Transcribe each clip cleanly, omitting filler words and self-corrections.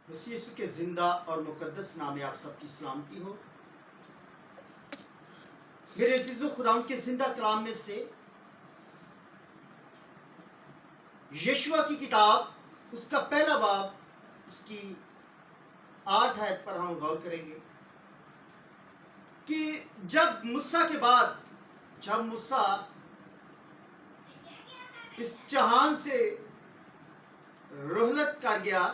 مسیح یسوع کے زندہ اور مقدس نام میں آپ سب کی سلامتی ہو۔ میرے عزیزو، خدا کے زندہ کلام میں سے یشوع کی کتاب اس کا پہلا باب اس کی 8 آیت پر ہم غور کریں گے کہ جب موسیٰ کے بعد جب موسیٰ اس جہان سے رحلت کر گیا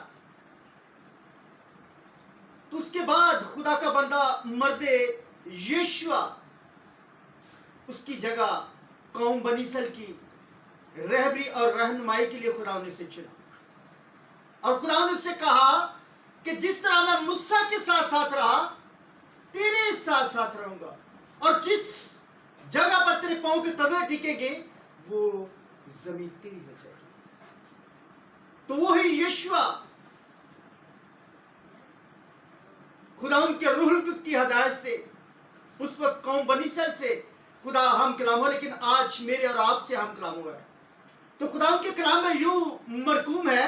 تو اس کے بعد خدا کا بندہ مرد یشوع اس کی جگہ قوم بنی اسرائیل کی رہبری اور رہنمائی کے لیے خدا نے اسے چنا، اور خدا نے اس سے کہا کہ جس طرح میں موسیٰ کے ساتھ ساتھ رہا تیرے ساتھ ساتھ رہوں گا، اور جس جگہ پر تیرے پاؤں کے تلوے ٹکیں گے وہ زمین تیری ہو جائے گی۔ تو وہی یشوع خدا ان کے روح القدس کی ہدایت سے اس وقت قوم بنی اسرائیل سے خدا ہم کلام ہوا، لیکن آج میرے اور آپ سے ہم کلام ہوا ہے۔ تو خدا ان کے کلام میں یوں مرقوم ہے،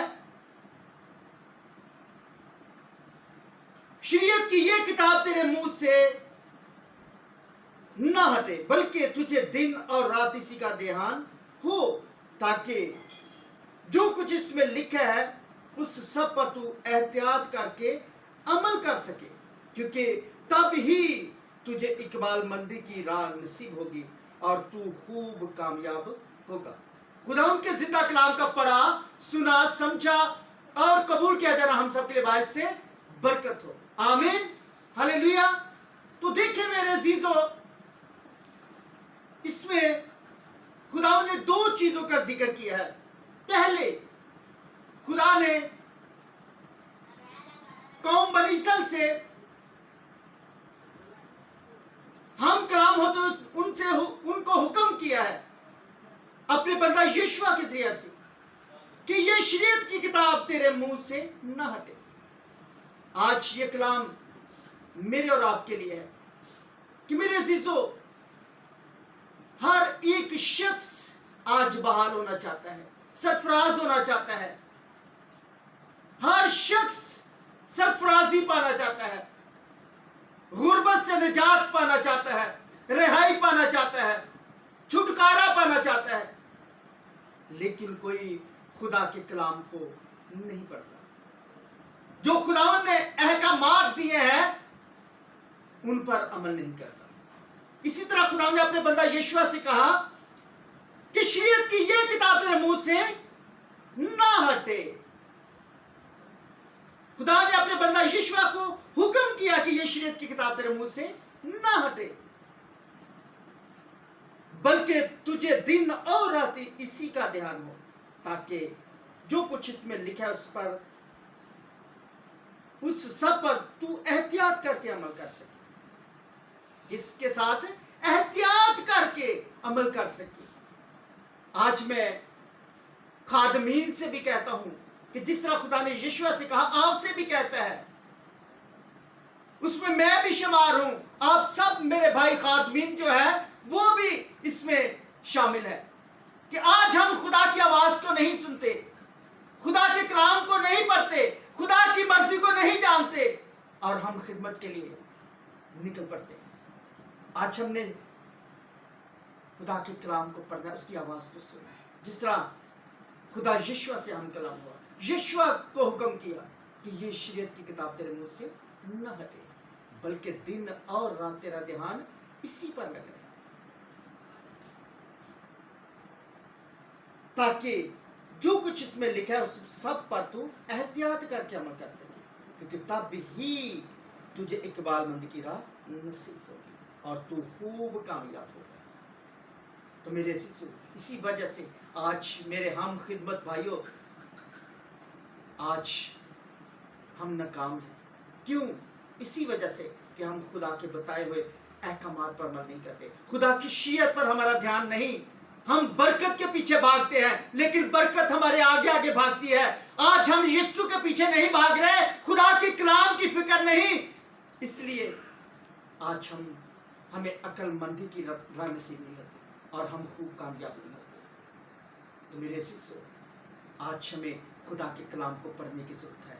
شریعت کی یہ کتاب تیرے منہ سے نہ ہٹے، بلکہ تجھے دن اور رات اسی کا دھیان ہو، تاکہ جو کچھ اس میں لکھا ہے اس سب پر تو احتیاط کر کے عمل کر سکے، کیونکہ تب ہی تجھے اقبال مندی کی راہ نصیب ہوگی اور تو خوب کامیاب ہوگا۔ خدا ان کے زندہ کلام کا پڑھا، سنا، سمجھا اور قبول کیا جانا ہم سب کے لیے باعث سے برکت ہو، آمین، ہلیلویا۔ تو دیکھیں میرے عزیزو، اس میں خدا نے 2 چیزوں کا ذکر کیا ہے۔ پہلے خدا نے قوم بنی اسرائیل سے ہم کلام ہوتے ان کو حکم کیا ہے اپنے بندہ یشوع کے ذریعے سے کہ یہ شریعت کی کتاب تیرے منہ سے نہ ہٹے۔ آج یہ کلام میرے اور آپ کے لیے ہے کہ میرے عزیزو، ہر ایک شخص آج بحال ہونا چاہتا ہے، سرفراز ہونا چاہتا ہے، ہر شخص سرفرازی پانا چاہتا ہے، غربت سے نجات پانا چاہتا ہے، رہائی پانا چاہتا ہے، چھٹکارا پانا چاہتا ہے، لیکن کوئی خدا کے کلام کو نہیں پڑھتا۔ جو خداوند نے احکامات دیے ہیں ان پر عمل نہیں کرتا۔ اسی طرح خداوند نے اپنے بندہ یشوع سے کہا کہ شریعت کی یہ کتاب تیرے منہ سے نہ ہٹے۔ خدا نے اپنے بندہ یشوع کو حکم کیا کہ یہ شریعت کی کتاب تیرے منہ سے نہ ہٹے، بلکہ تجھے دن اور رات اسی کا دھیان ہو، تاکہ جو کچھ اس میں لکھا ہے اس سب پر تو احتیاط کر کے عمل کر سکے۔ کس کے ساتھ؟ احتیاط کر کے عمل کر سکے۔ آج میں خادمین سے بھی کہتا ہوں کہ جس طرح خدا نے یشوع سے کہا آپ سے بھی کہتا ہے، اس میں بھی شمار ہوں، آپ سب میرے بھائی خادمین جو ہے وہ بھی اس میں شامل ہے کہ آج ہم خدا کی آواز کو نہیں سنتے، خدا کے کلام کو نہیں پڑھتے، خدا کی مرضی کو نہیں جانتے، اور ہم خدمت کے لیے نکل پڑتے ہیں۔ آج ہم نے خدا کے کلام کو پڑھنا، اس کی آواز کو سننا ہے، جس طرح خدا یشوع سے ہم کلام ہوا، یشوع کو حکم کیا کہ یہ شریعت کی کتاب تیرے منہ سے نہ ہٹے، بلکہ دن اور رات تیرا دھیان اسی پر لگے، تاکہ جو کچھ اس میں لکھا ہے اس سب پر تو احتیاط کر کے عمل کر سکے، کیونکہ تب ہی تجھے اقبال مندی کی راہ نصیب ہوگی اور تو خوب کامیاب ہوگا۔ تو میرے عزیزو، اسی وجہ سے آج میرے ہم خدمت بھائیوں، آج ہم ناکام ہیں۔ کیوں؟ اسی وجہ سے کہ ہم خدا کے بتائے ہوئے احکامات پر عمل نہیں کرتے، خدا کی شریعت پر ہمارا دھیان نہیں، ہم برکت کے پیچھے بھاگتے ہیں لیکن برکت ہمارے آگے آگے بھاگتی ہے۔ آج ہم یسوع کے پیچھے نہیں بھاگ رہے، خدا کے کلام کی فکر نہیں، اس لیے آج ہمیں عقل مندی کی راہ نصیب نہیں ہوتی اور ہم خوب کامیاب نہیں ہوتے۔ تو میرے عزیزو، آج ہمیں خدا کے کلام کو پڑھنے کی ضرورت ہے،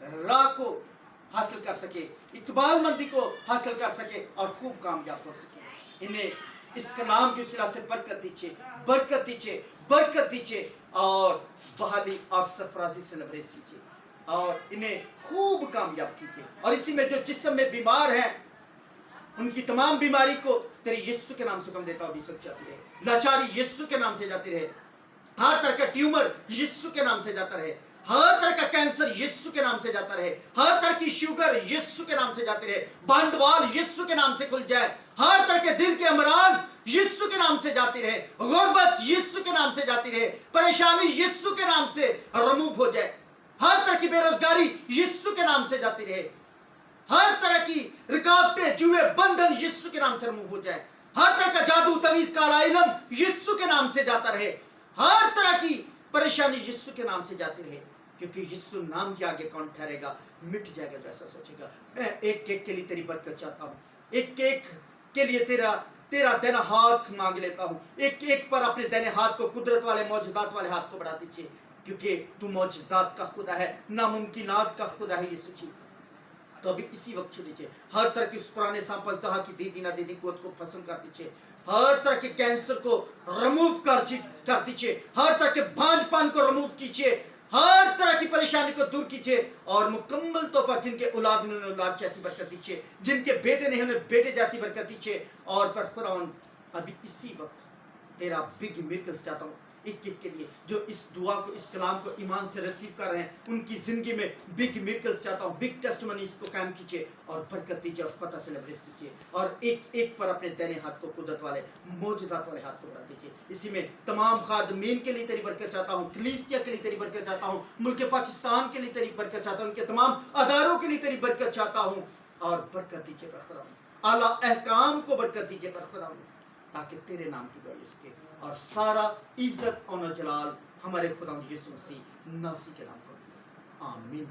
راہ کو حاصل کر سکے, اقبال مندی کو حاصل کر سکے اور خوب کامیاب ہو سکے. انہیں اس کلام کی صلح سے برکت دیجیے, برکت دیجیے, برکت دیجیے اور بحالی اور سرفرازی سے لبریز کیجیے اور انہیں خوب کامیاب کیجیے. اور اسی میں جو جسم میں بیمار ہیں ان کی تمام بیماری کو تیرے یسوع کے نام سے حکم دیتا ہوں, بھی سک جاتی رہے. لاچاری یسوع کے نام سے جاتی رہے. ہر طرح کا ٹیومر یسوع کے نام سے جاتا رہے. ہر طرح کا کینسر یسوع کے نام سے جاتا رہے. ہر طرح کی شوگر یسوع کے نام سے جاتی رہے. بندوال یسوع کے نام سے کھل جائے. ہر طرح کے دل کے امراض یسوع کے نام سے جاتی رہے. غربت یسوع کے نام سے جاتی رہے. پریشانی یسوع کے نام سے رموو ہو جائے. ہر طرح کی بے روزگاری یسوع کے نام سے جاتی رہے. ہر طرح کی رکاوٹیں, جوئے, بندھن یسوع کے نام سے رموو ہو جائے. ہر طرح کا جادو, تویز, کالا علم یسوع کے نام سے جاتا رہے. ہر طرح کی پریشانی یسوع کے نام سے جاتی رہے. کیونکہ یسوع نام کے آگے کون ٹھہرے گا؟ مٹ جائے گا جو ایسا سوچے گا. میں ایک ایک کے لیے تیری برکت چاہتا ہوں. ایک ایک کے لیے تیرا دینا ہاتھ مانگ لیتا ہوں. ایک ایک پر اپنے دینے ہاتھ کو, قدرت والے معجزات والے ہاتھ کو بڑھا دیجیے, کیونکہ تو معجزات کا خدا ہے, ناممکنات کا خدا ہے یسوع جی. تو ابھی اسی وقت چھو دیجیے. ہر طرح کی اس پرانے سانپزدہ کی دیدی نہ دیدی قوت کو پسند کر دیجیے. ہر طرح کے کینسر کو رموو کر دیجیے. ہر طرح کے بھانج پان کو رموو کیجیے. ہر طرح کی پریشانی کو دور کیجیے اور مکمل طور پر جن کے اولاد نے اولاد جیسی برکت دیجیے, جن کے بیٹے نہیں انہیں بیٹے جیسی برکت دیجیے. اور پر خداوند ابھی اسی وقت تیرا بگ میرکلز چاہتا ہوں ایک ایک کے لیے جو اس دعا کو, اس کلام کو ایمان سے ریسیو کر رہے ہیں. ان کی زندگی میں بگ میرکلز چاہتا ہوں. بگ ٹیسٹمنیز کو قائم کیجیے اور برکت دیجیے اور فتح سے لبریز کیجیے. اور ایک ایک پر اپنے دینے ہاتھ کو, قدرت والے معجزات والے ہاتھ کو بڑھا دیجیے. اسی میں تمام خادمین کے لیے تیری برکت چاہتا ہوں, کلیسیا کے لیے تیری برکت چاہتا ہوں, ملک پاکستان کے لیے تیری برکت چاہتا ہوں, ان کے تمام اداروں کے لیے تیری برکت چاہتا ہوں. اور برکت دیجیے پر خداوند, اعلیٰ احکام کو برکت دیجیے پر خداوند, تاکہ تیرے نام کی گوئی سکے اور سارا عزت اور جلال ہمارے خداوند یسوع مسیح ناصری کے نام کو. آمین.